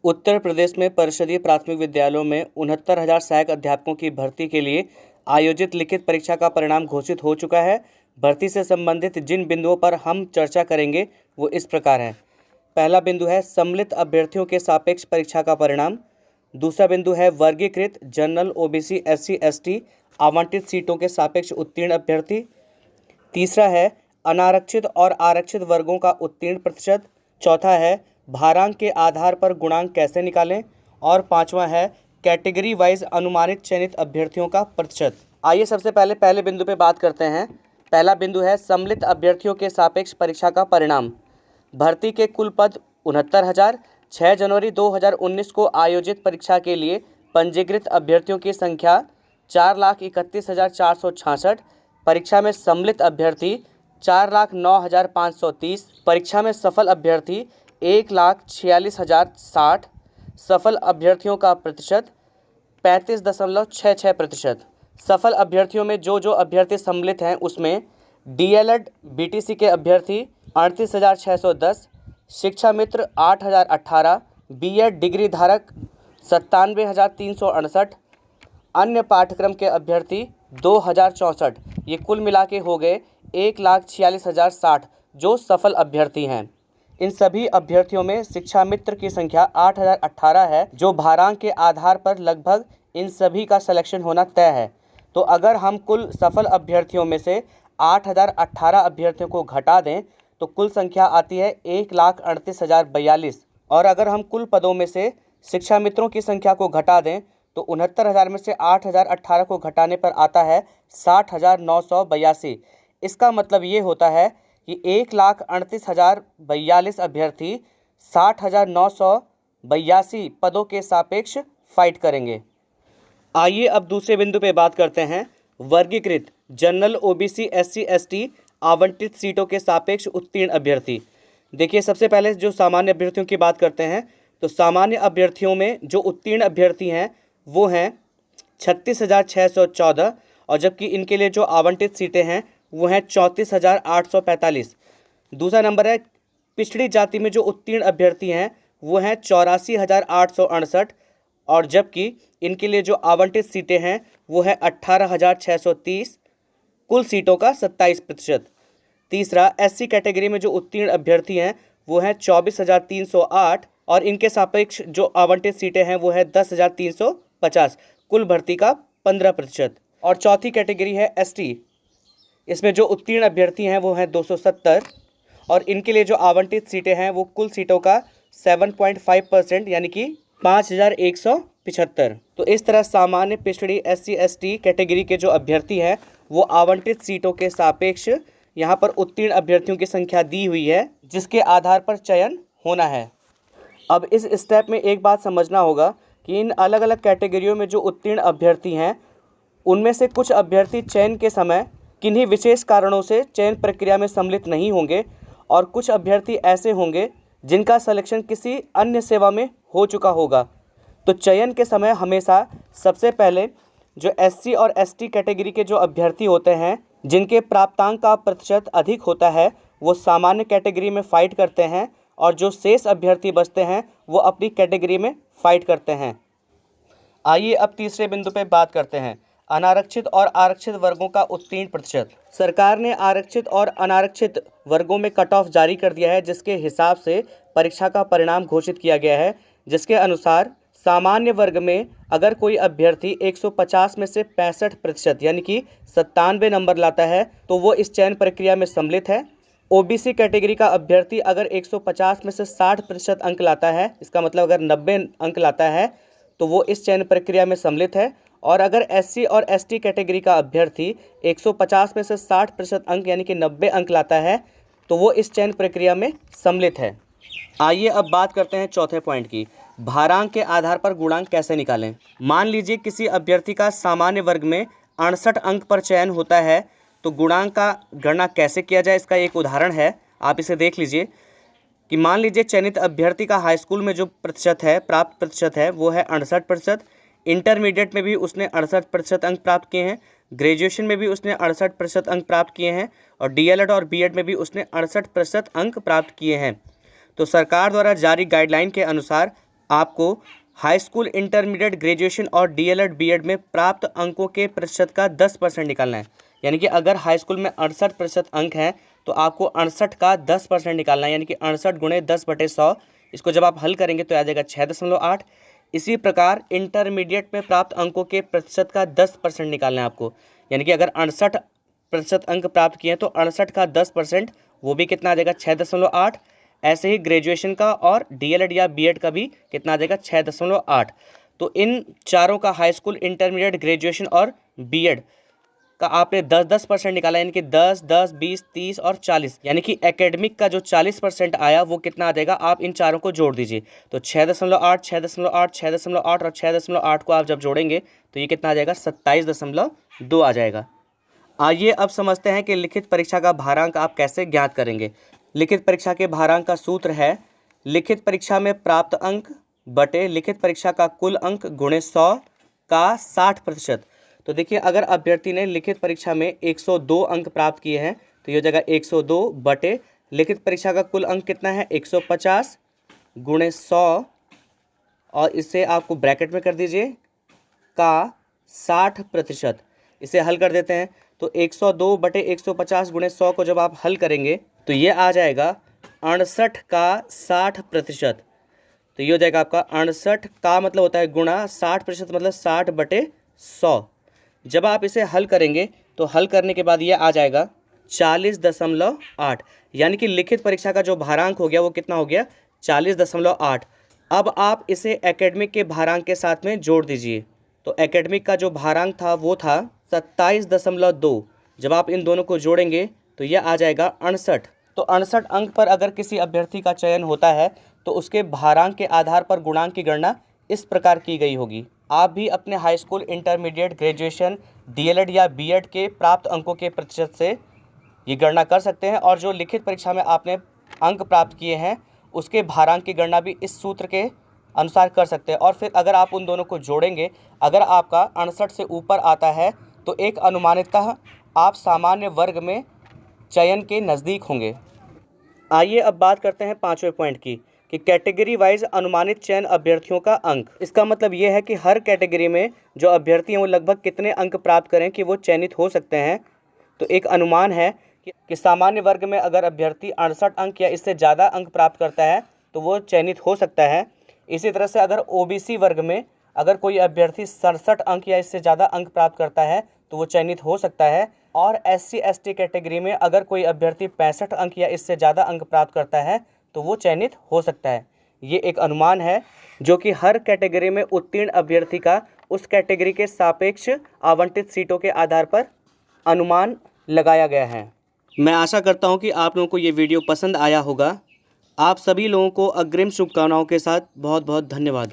उत्तर प्रदेश में परिषदीय प्राथमिक विद्यालयों में 69,000 सहायक अध्यापकों की भर्ती के लिए आयोजित लिखित परीक्षा का परिणाम घोषित हो चुका है। भर्ती से संबंधित जिन बिंदुओं पर हम चर्चा करेंगे वो इस प्रकार हैं। पहला बिंदु है सम्मिलित अभ्यर्थियों के सापेक्ष परीक्षा का परिणाम। दूसरा बिंदु है वर्गीकृत जनरल, ओबीसी, एससी, एसटी आवंटित सीटों के सापेक्ष उत्तीर्ण अभ्यर्थी। तीसरा है अनारक्षित और आरक्षित वर्गों का उत्तीर्ण प्रतिशत। चौथा है भारांक के आधार पर गुणांक कैसे निकालें। और पांचवा है कैटेगरी वाइज अनुमानित चयनित अभ्यर्थियों का प्रतिशत। आइए सबसे पहले बिंदु पे बात करते हैं। पहला बिंदु है सम्मिलित अभ्यर्थियों के सापेक्ष परीक्षा का परिणाम। भर्ती के कुल पद 69,000। 6 जनवरी 2019 को आयोजित परीक्षा के लिए पंजीकृत अभ्यर्थियों की संख्या 4,31,466। परीक्षा में सम्मिलित अभ्यर्थी 4,09,530। परीक्षा में सफल अभ्यर्थी 1,46,060। सफल अभ्यर्थियों का प्रतिशत 35.66%। सफल अभ्यर्थियों में जो अभ्यर्थी सम्मिलित हैं उसमें डीएलएड बीटीसी के अभ्यर्थी 38,610, शिक्षा मित्र 8,018, बीएड डिग्री धारक 97,368, अन्य पाठ्यक्रम के अभ्यर्थी 2,064। ये कुल मिला के हो गए 1,46,060 जो सफल अभ्यर्थी हैं। इन सभी अभ्यर्थियों में शिक्षा मित्र की संख्या 8,018 है, जो भारांक के आधार पर लगभग इन सभी का सिलेक्शन होना तय है। तो अगर हम कुल सफल अभ्यर्थियों में से 8,018 अभ्यर्थियों को घटा दें तो कुल संख्या आती है 1,38,042। और अगर हम कुल पदों में से शिक्षा मित्रों की संख्या को घटा दें तो 69,000 में से 8,018 को घटाने पर आता है 60,982। इसका मतलब ये होता है कि 1,38,042 अभ्यर्थी 60,982 पदों के सापेक्ष फाइट करेंगे। आइए अब दूसरे बिंदु पे बात करते हैं वर्गीकृत जनरल, ओबीसी, एससी, एसटी आवंटित सीटों के सापेक्ष उत्तीर्ण अभ्यर्थी। देखिए सबसे पहले जो सामान्य अभ्यर्थियों की बात करते हैं तो सामान्य अभ्यर्थियों में जो उत्तीर्ण अभ्यर्थी हैं वो हैं 36,614 और जबकि इनके लिए जो आवंटित सीटें हैं वो हैं 34,845। दूसरा नंबर है पिछड़ी जाति में जो उत्तीर्ण अभ्यर्थी हैं वो हैं 84,868 और जबकि इनके लिए जो आवंटित सीटें हैं वो है 18,630, कुल सीटों का 27%। तीसरा एससी कैटेगरी में जो उत्तीर्ण अभ्यर्थी हैं वो हैं 24,308 और इनके सापेक्ष जो आवंटित सीटें हैं वो है 10,350, कुल भर्ती का 15%। और चौथी कैटेगरी है एसटी, इसमें जो उत्तीर्ण अभ्यर्थी हैं वो हैं 270 और इनके लिए जो आवंटित सीटें हैं वो कुल सीटों का 7.5% यानी कि 5,175। तो इस तरह सामान्य, पिछड़ी, एससी एसटी कैटेगरी के जो अभ्यर्थी हैं वो आवंटित सीटों के सापेक्ष यहाँ पर उत्तीर्ण अभ्यर्थियों की संख्या दी हुई है जिसके आधार पर चयन होना है। अब इस स्टेप में एक बात समझना होगा कि इन अलग अलग कैटेगरियों में जो उत्तीर्ण अभ्यर्थी हैं उनमें से कुछ अभ्यर्थी चयन के समय किन्हीं विशेष कारणों से चयन प्रक्रिया में सम्मिलित नहीं होंगे और कुछ अभ्यर्थी ऐसे होंगे जिनका सिलेक्शन किसी अन्य सेवा में हो चुका होगा। तो चयन के समय हमेशा सबसे पहले जो एससी और एसटी कैटेगरी के जो अभ्यर्थी होते हैं जिनके प्राप्तांक का प्रतिशत अधिक होता है वो सामान्य कैटेगरी में फाइट करते हैं और जो शेष अभ्यर्थी बचते हैं वो अपनी कैटेगरी में फाइट करते हैं। आइए अब तीसरे बिंदु पे बात करते हैं अनारक्षित और आरक्षित वर्गों का उत्तीर्ण प्रतिशत। सरकार ने आरक्षित और अनारक्षित वर्गों में कट ऑफ जारी कर दिया है जिसके हिसाब से परीक्षा का परिणाम घोषित किया गया है, जिसके अनुसार सामान्य वर्ग में अगर कोई अभ्यर्थी 150 में से 65% यानी कि 97 नंबर लाता है तो वो इस चयन प्रक्रिया में सम्मिलित है। ओबीसी कैटेगरी का अभ्यर्थी अगर 150 में से 60% अंक लाता है, इसका मतलब अगर 90 अंक लाता है तो वो इस चयन प्रक्रिया में सम्मिलित है। और अगर एससी और एसटी कैटेगरी का अभ्यर्थी 150 में से 60% अंक यानी कि 90 अंक लाता है तो वो इस चयन प्रक्रिया में सम्मिलित है। आइए अब बात करते हैं चौथे पॉइंट की, भारांक के आधार पर गुणांक कैसे निकालें। मान लीजिए किसी अभ्यर्थी का सामान्य वर्ग में 68 अंक पर चयन होता है तो गुणांक का गणना कैसे किया जाए इसका एक उदाहरण है, आप इसे देख लीजिए कि मान लीजिए चयनित अभ्यर्थी का हाई स्कूल में जो प्रतिशत है, प्राप्त प्रतिशत है वो है 68%, इंटरमीडिएट में भी उसने 68% अंक प्राप्त किए हैं, ग्रेजुएशन में भी उसने 68% अंक प्राप्त किए हैं और डीएलएड और बीएड में भी उसने 68% अंक प्राप्त किए हैं। तो सरकार द्वारा जारी गाइडलाइन के अनुसार आपको हाई स्कूल, इंटरमीडिएट, ग्रेजुएशन और डीएलएड बीएड में प्राप्त अंकों के प्रतिशत का 10% निकालना है। यानी कि अगर हाई स्कूल में 68% अंक हैं तो आपको 68 का 10% निकालना है, यानी कि 68 गुणे 10/100। इसको जब आप हल करेंगे तो आ जाएगा 6.8। इसी प्रकार इंटरमीडिएट में प्राप्त अंकों के प्रतिशत का 10% निकालना है आपको, यानी कि अगर 68% अंक प्राप्त किए हैं तो 68 का 10%, वो भी कितना आ जाएगा 6.8। ऐसे ही ग्रेजुएशन का और डीएलएड या बीएड का भी कितना आ जाएगा 6.8। तो इन चारों का हाई स्कूल, इंटरमीडिएट, ग्रेजुएशन और बीएड का आपने 10-10% निकाला, यानी कि 10, 10, 20, 30 और 40, यानी कि एकेडमिक का जो 40% आया वो कितना आ जाएगा, आप इन चारों को जोड़ दीजिए। तो 6.8, 6.8, 6.8 और 6.8 को आप जब जोड़ेंगे तो ये कितना आ जाएगा 27.2 आ जाएगा। आइए अब समझते हैं कि लिखित परीक्षा का भारांक आप कैसे ज्ञात करेंगे। लिखित परीक्षा के भारांक का सूत्र है लिखित परीक्षा में प्राप्त अंक बटे लिखित परीक्षा का कुल अंक गुणे 100 का 60%। तो देखिए, अगर अभ्यर्थी ने लिखित परीक्षा में 102 अंक प्राप्त किए हैं तो ये हो जाएगा 102 बटे लिखित परीक्षा का कुल अंक कितना है 150 गुणे 100, और इसे आपको ब्रैकेट में कर दीजिए का 60%। इसे हल कर देते हैं तो 102 बटे 150 गुणे 100 को जब आप हल करेंगे तो ये आ जाएगा 68 का 60%। तो ये हो जाएगा आपका 68 का मतलब होता है गुणा 60%, मतलब 60/100। जब आप इसे हल करेंगे तो हल करने के बाद ये आ जाएगा 40.8, यानी कि लिखित परीक्षा का जो भारांक हो गया वो कितना हो गया 40.8। अब आप इसे एकेडमिक के भारांक के साथ में जोड़ दीजिए। तो एकेडमिक का जो भारांक था वो था 27.2। जब आप इन दोनों को जोड़ेंगे तो यह आ जाएगा 68। तो 68 अंक पर अगर किसी अभ्यर्थी का चयन होता है तो उसके भारांक के आधार पर गुणांक की गणना इस प्रकार की गई होगी। आप भी अपने high school, intermediate, graduation, DElEd या बीएड के प्राप्त अंकों के प्रतिशत से ये गणना कर सकते हैं, और जो लिखित परीक्षा में आपने अंक प्राप्त किए हैं उसके भारांक की गणना भी इस सूत्र के अनुसार कर सकते हैं। और फिर अगर आप उन दोनों को जोड़ेंगे, अगर आपका 68 से ऊपर आता है तो एक अनुमानितः आप सामान्य वर्ग में चयन के नज़दीक होंगे। आइए अब बात करते हैं 5वें पॉइंट की कि कैटेगरी वाइज अनुमानित चयन अभ्यर्थियों का अंक। इसका मतलब ये है कि हर कैटेगरी में जो अभ्यर्थी हैं वो लगभग कितने अंक प्राप्त करें कि वो चयनित हो सकते हैं। तो एक अनुमान है कि सामान्य वर्ग में अगर अभ्यर्थी 68 अंक या इससे ज़्यादा अंक प्राप्त करता है तो वो चयनित हो सकता है। इसी तरह से अगर ओबीसी वर्ग में अगर कोई अभ्यर्थी 67 अंक या इससे ज़्यादा अंक प्राप्त करता है तो वो चयनित हो सकता है। और एससी एसटी कैटेगरी में अगर कोई अभ्यर्थी 65 अंक या इससे ज़्यादा अंक प्राप्त करता है तो वो चयनित हो सकता है। ये एक अनुमान है जो कि हर कैटेगरी में उत्तीर्ण अभ्यर्थी का उस कैटेगरी के सापेक्ष आवंटित सीटों के आधार पर अनुमान लगाया गया है। मैं आशा करता हूँ कि आप लोगों को ये वीडियो पसंद आया होगा। आप सभी लोगों को अग्रिम शुभकामनाओं के साथ बहुत बहुत धन्यवाद।